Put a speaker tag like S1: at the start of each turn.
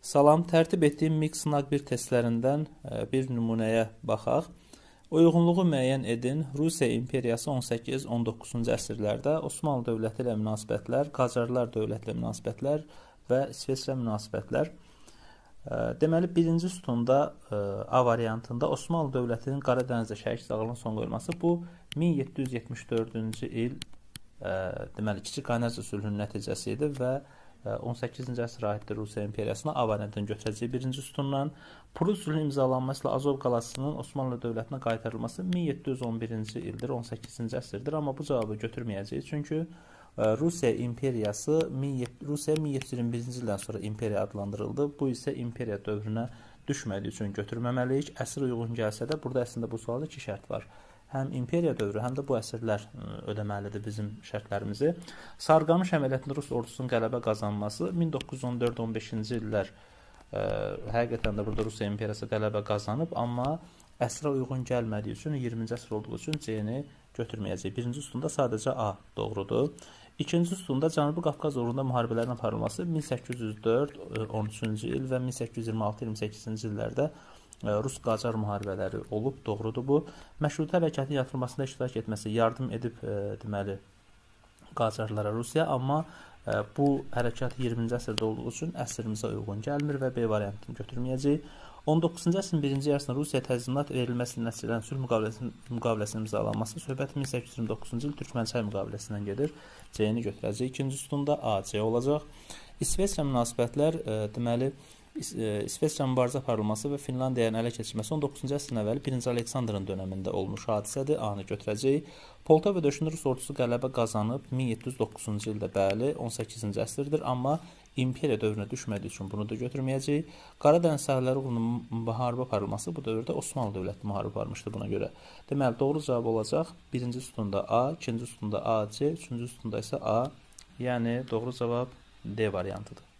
S1: Salam, tərtib etdiyim MIG sınaq 1 testlərindən bir nümunəyə baxaq. Uyğunluğu müəyyən edin. Rusiya imperiyası 18-19-cu əsrlərdə Osmanlı dövləti ilə münasibətlər, Qacarlar dövləti ilə münasibətlər və İsveçrə münasibətlər. Deməli, birinci sütunda A variantında Osmanlı dövlətinin Qara dənizdə şərik dağılığına son qoyulması bu 1774-cü il deməli Kiçik Qaynarca sülhünün nəticəsi idi və 18-ci əsrə aiddir Rusiya imperiyasına A variantını götürəcək birinci sütundan. Prus sülhünün imzalanması ilə Azov qalasının Osmanlı dövlətinə qaytarılması 1711-ci ildir, 18-ci əsrdir, amma bu cavabı götürməyəcəyik. Çünki Rusiya imperiyası Rusiya 1721-ci ildən sonra imperiya adlandırıldı. Bu isə imperiya dövrünə düşmədiyi üçün götürməməliyik. Əsr uyğun gəlsə də burada əslində bu sualda iki şərt var. Həm imperiya dövrü, həm də bu əsrlər ödəməlidir bizim şərtlərimizi. Sarıqamış əməliyyatında Rus ordusunun qələbə qazanması 1914-15-ci illər həqiqətən də burada Rusiya imperiyası qələbə qazanıb, amma əsrə uyğun gəlmədiyi üçün 20-ci əsr olduğu üçün C-ni götürməyəcək. Birinci sütunda sadəcə A doğrudur. İkinci sütunda Cənubi Qafqaz uğrunda müharibələrin aparılması 1804-13-cü il və 1826-28-ci illərdə Rus-Qacar müharibələri olub, doğrudur bu. Məşrutə hərəkatın yatırılmasında iştirak etməsi yardım edib deməli Qacarlara Rusiya, amma bu hərəkat 20-ci əsrdə olduğu üçün əsrimizə uyğun gəlmir və B variantını götürməyəcək. 19-cu əsrin birinci yarısında Rusiya təzminat verilməsi nəticələn sülh müqaviləsinin imzalanması söhbət 1829-cu il Türkmənçay müqaviləsindən gedir. C-ni götürəcək. İkinci sütunda A, C olacaq. İsveçrə münasibətlər deməli İsveçrə mübarizə aparılması və Finlandiyanın ələ keçirməsi 19-cu əsrin əvvəli 1-ci Aleksandrın dönəmində olmuş hadisədir. A-nı götürəcək. Poltava döyüşündə Rus ordusu qələbə qazanıb 1709-cu ildə, bəli, 18-ci əsrdir, amma imperiya dövrünə düşmədiyi üçün bunu da götürməyəcək. Qara dəniz sahilləri uğrunda müharibə aparılması bu dövrdə Osmanlı dövləti müharibə aparmışdı buna görə. Deməli, doğru cavab olacaq. Birinci sütunda A, ikinci sütunda A, C, üçüncü sütunda isə A. Yəni, doğru cavab D variantıdır.